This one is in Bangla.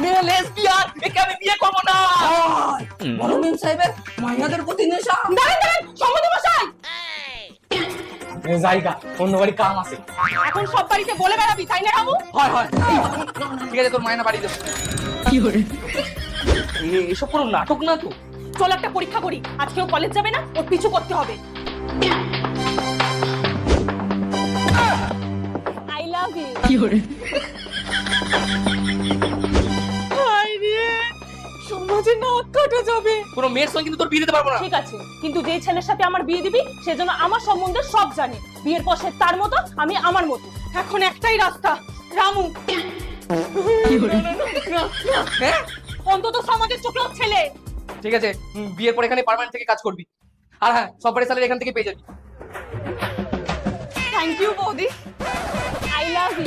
মেয়ে লেসবিয়ান, একে আমি বিয়ে করব না। বড় মেম সাহেবের মাইয়াদের প্রতি নেশা। দাঁড়ান দাঁড়ান, সম্মতি মশাই, জায়গা অন্য বাড়ি কাম আছে। এখন সব বাড়িতে বলে বেড়াবি তাই না রামু? হয় হয়, ঠিক আছে, তোর মায়না বাড়ি দেবো। এসব কোনো নাটক না তো। চল একটা পরীক্ষা করি, আজকেও কলেজ যাবে না, ওর পিছু করতে হবে। I love you. হায় রে, সমাজে নাক কাটা যাবে। কোনো মেয়ের সঙ্গে কিন্তু তোর বিয়ে দিতে পারবো না। ঠিক আছে, কিন্তু যে ছেলের সাথে আমার বিয়ে দিবি সে যেন আমার সম্বন্ধে সব জানে। বিয়ের পর সে তার মতো, আমি আমার মতো। এখন একটাই রাস্তা, রামু। হ্যাঁ অন্তত সমাজের চোখেও ছেলে। ঠিক আছে, বিয়ের পর এখানে পার্মানেন্ট থেকে কাজ করবি। আর হ্যাঁ, সব বাড়ি স্যালারি এখান থেকে পেয়ে যাবি। থ্যাংক ইউ বৌদি, আই লাভ ইউ।